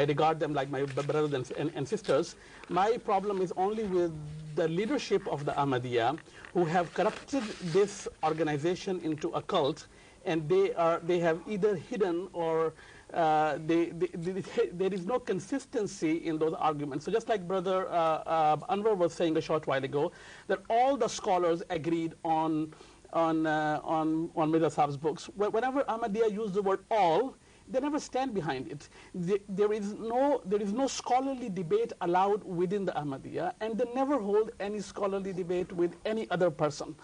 I regard them like my brothers and sisters. My problem is only with the leadership of the Ahmadiyya, who have corrupted this organization into a cult, and they have either hidden or there is no consistency in those arguments. So just like Brother Anwar was saying a short while ago, that all the scholars agreed on Mirza Sahib's books. Whenever Ahmadiyya use the word all, they never stand behind it. There is no scholarly debate allowed within the Ahmadiyya, and they never hold any scholarly debate with any other person.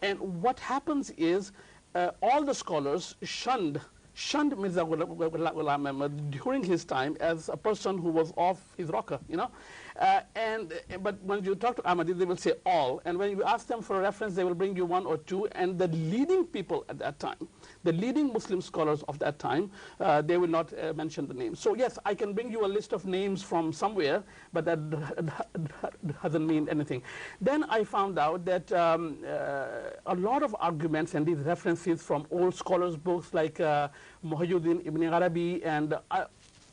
And what happens is all the scholars shunned Mirza Ghulam Ahmad during his time as a person who was off his rocker, you know. But when you talk to Ahmadi, they will say all, and when you ask them for a reference, they will bring you one or two, and the leading people at that time, the leading Muslim scholars of that time, they will not mention the names. So yes, I can bring you a list of names from somewhere, but that doesn't mean anything. Then I found out that a lot of arguments and these references from old scholars' books like Muhyiddin Ibn Arabi and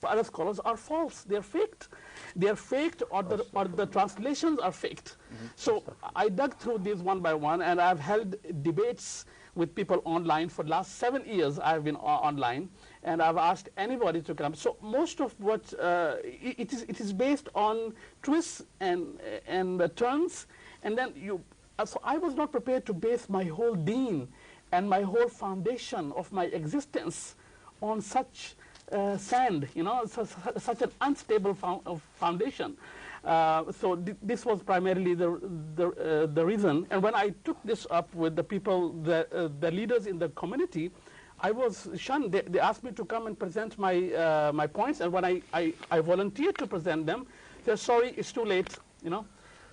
other scholars are false. They're faked. They're faked, or the translations are faked. So I dug through these one by one, and I've held debates with people online for the last 7 years. I've been online, and I've asked anybody to come. So most of what it is based on twists and turns, and then so I was not prepared to base my whole deen and my whole foundation of my existence on such sand, you know, such an unstable foundation. So this was primarily the reason. And when I took this up with the people, the leaders in the community, I was shunned. They asked me to come and present my points, and when I volunteered to present them, they said, sorry, it's too late, you know.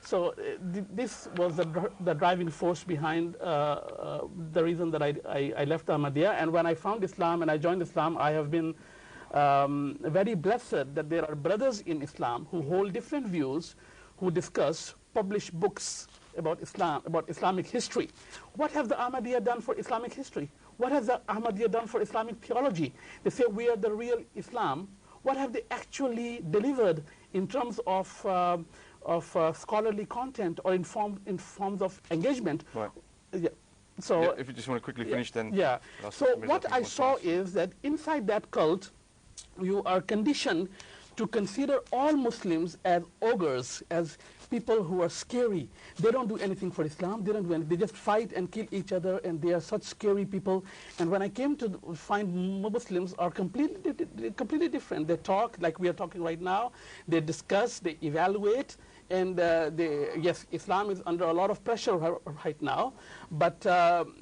So this was the driving force behind the reason that I left Ahmadiyya. And when I found Islam and I joined Islam, I have been very blessed that there are brothers in Islam who hold different views, who discuss, publish books about Islam, about Islamic history. What have the Ahmadiyya done for Islamic history? What has the Ahmadiyya done for Islamic theology? They say we are the real Islam. What have they actually delivered in terms of scholarly content or in forms of engagement? Right. Yeah. So yeah, if you just want to quickly finish, then. Yeah. So what I saw is that inside that cult, you are conditioned to consider all Muslims as ogres, as people who are scary. They don't do anything for Islam. They don't do anything. They just fight and kill each other, and they are such scary people. And when I came to find Muslims are completely different. They talk like we are talking right now. They discuss. They evaluate. And yes, Islam is under a lot of pressure right now. But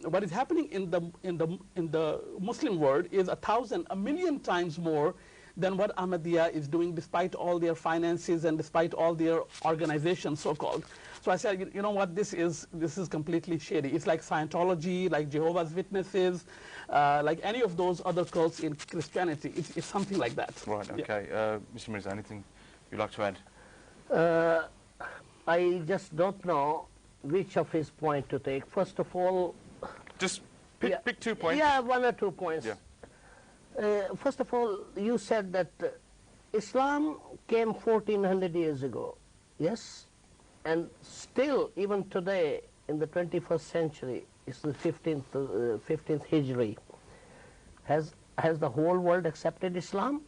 what is happening in the Muslim world is 1,000, 1,000,000 times more than what Ahmadiyya is doing, despite all their finances and despite all their organizations, so-called. So I said, you know what, this is completely shady. It's like Scientology, like Jehovah's Witnesses, like any of those other cults in Christianity. It's something like that. Right. Okay. Yeah. Mr. Mirza, anything you'd like to add? I just don't know which of his point to take. First of all, just pick 2 points. Yeah, 1 or 2 points. Yeah. First of all, you said that Islam came 1400 years ago, yes? And still, even today, in the 21st century, it's the 15th Hijri. Has the whole world accepted Islam?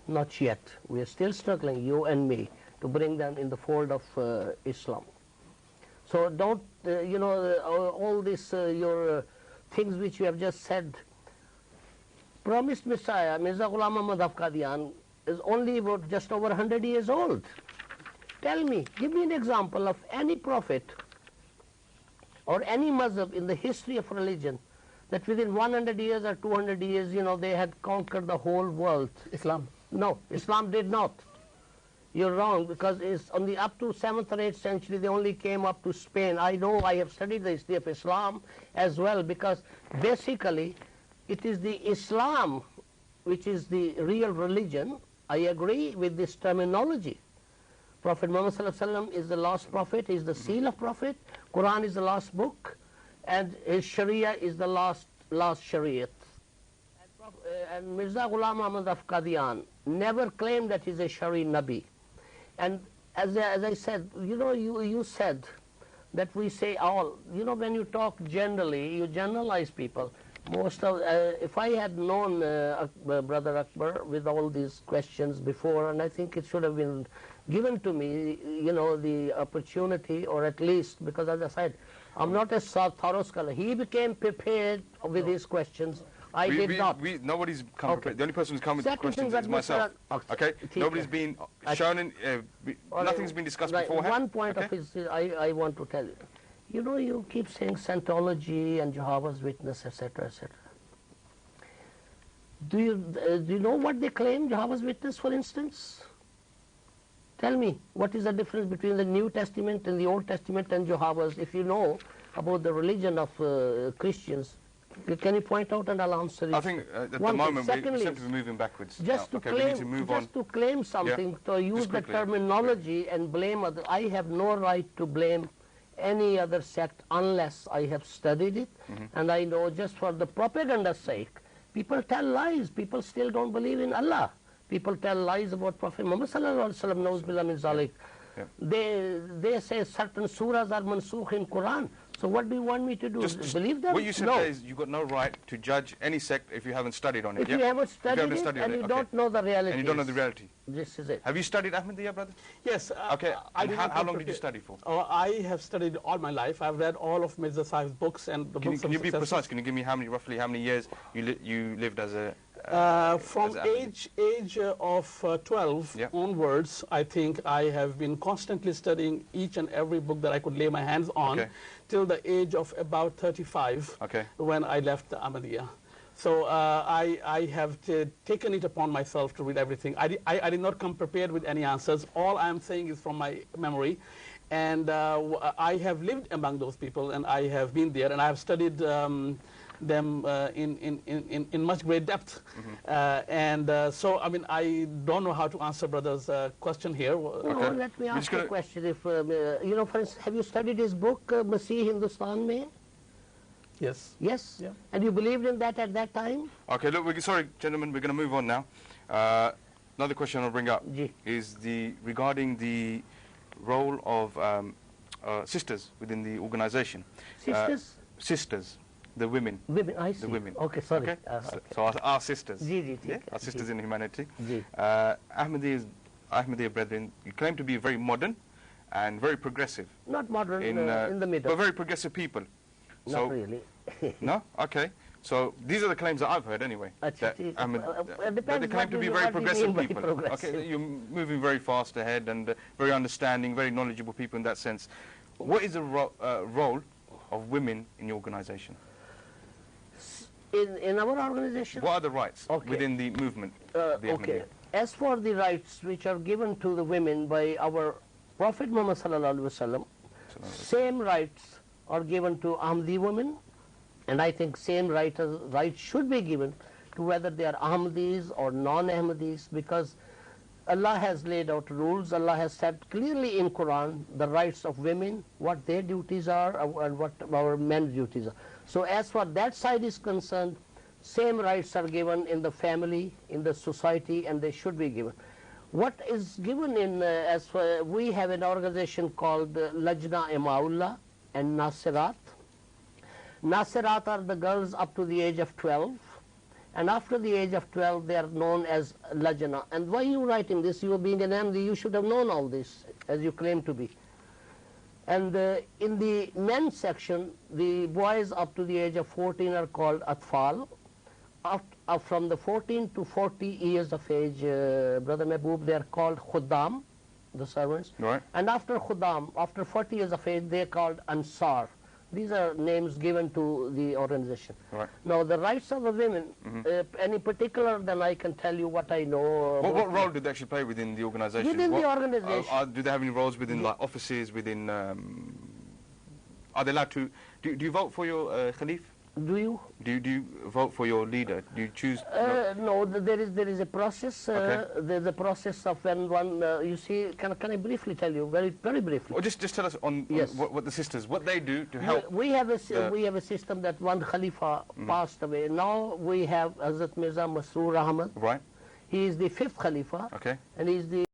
Not yet. We are still struggling, you and me, to bring them in the fold of Islam. So don't, you know, all this, your things which you have just said. Promised Messiah, Mirza Ghulam Ahmad of Qadiyani, is only about just over 100 years old. Tell me, give me an example of any prophet or any mazhab in the history of religion that within 100 years or 200 years, you know, they had conquered the whole world. Islam. No, Islam did not. You're wrong, because it's on the up to 7th or 8th century, they only came up to Spain. I know, I have studied the history of Islam as well, because basically it is the Islam which is the real religion. I agree with this terminology. Prophet Muhammad ﷺ is the last prophet, is the seal of prophet. Quran is the last book, and his Sharia is the last Shariat. And Mirza Ghulam Ahmad of Qadiyani never claimed that he's a Shari Nabi. And as I said, you said that we say all. When you talk generally, you generalize people. Most of, if I had known Brother Akbar with all these questions before, and I think it should have been given to me, the opportunity, or at least, because as I said, I'm not a thorough scholar. He became prepared with his questions. I did not. Nobody's come prepared. The only person who's come with questions is myself. Okay? Nobody's been shown, nothing's been discussed beforehand. One point of his, I want to tell you. You keep saying Scientology and Jehovah's Witness, etc., etc. Do you know what they claim, Jehovah's Witness, for instance? Tell me, what is the difference between the New Testament and the Old Testament and Jehovah's? If you know about the religion of Christians, can you point out, and I'll answer it? I think at the moment we seem to be moving backwards. Just to claim something, to use the terminology and blame others. I have no right to blame any other sect unless I have studied it, and I know just for the propaganda's sake. People tell lies. People still don't believe in Allah. People tell lies about Prophet Muhammad sallallahu alaihi wasallam. Knows billah min zalik. They say certain surahs are mansukh in Quran. So what do you want me to do? Believe them? What you said there is you've got no right to judge any sect if you haven't studied on it. If you haven't studied it and you don't know the reality. And you don't know the reality. This is it. Have you studied Ahmadiyya, brother? Yes. Okay. How long did you study for? I have studied all my life. I've read all of Mirza Sahib's books and the books of Can you be precise? Can you give me roughly how many years you lived as a... from age of 12 onwards, I think I have been constantly studying each and every book that I could lay my hands on till the age of about 35 when I left the Ahmadiyya. So I have taken it upon myself to read everything. I did not come prepared with any answers. All I am saying is from my memory. And I have lived among those people, and I have been there, and I have studied them in much great depth. So, I mean, I don't know how to answer brother's question here. No, let me ask you a question. If, for instance, have you studied his book, Masih Hindustan Mein? Yes. Yes? Yeah. And you believed in that at that time? Okay, look, sorry, gentlemen, we're going to move on now. Another question I'll bring up is regarding the role of sisters within the organization. Sisters? Sisters. The women. Women, I see. The women. Okay, sorry. Okay? So our sisters. Our sisters in humanity. Ahmadiyya brethren, you claim to be very modern and very progressive. Not modern, in the middle. But very progressive people. Not really. No? Okay. So these are the claims that I've heard anyway. That they claim to be very progressive people. Okay, you're moving very fast ahead and very understanding, very knowledgeable people in that sense. What is the role of women in your organization? In our organization? What are the rights within the movement? Okay. As for the rights which are given to the women by our Prophet Muhammad sallallahu alaihi wasallam, same rights are given to Ahmadi women, and I think same rights should be given to whether they are Ahmadis or non-Ahmadis, because Allah has laid out rules. Allah has said clearly in Quran the rights of women, what their duties are, and what our men's duties are. So as far that side is concerned, same rights are given in the family, in the society, and they should be given. What is given in, as far, we have an organization called Lajna Imaullah and Nasirat. Nasirat are the girls up to the age of 12. And after the age of 12, they are known as Lajna. And why are you writing this? You being an MD, you should have known all this, as you claim to be. And in the men's section, the boys up to the age of 14 are called Atfal. From the 14 to 40 years of age, Brother Mehboob, they are called Khuddam, the servants. Right. And after Khuddam, after 40 years of age, they are called Ansar. These are names given to the organization. Right. Now, the rights of the women, any particular, then I can tell you what I know. What role do they actually play within the organization? Within the organization. Do they have any roles within like offices, within... are they allowed to... Do you vote for your Khalif? Do you? Do you vote for your leader? Do you choose? No, there is a process. There's a process of when one. You see, can I briefly tell you, very briefly? Or just tell us on what the sisters, what they do to help. We have a system that one Khalifa passed away. Now we have Hazrat Mirza Masroor Ahmad. Right. He is the 5th Khalifa. Okay. And he is the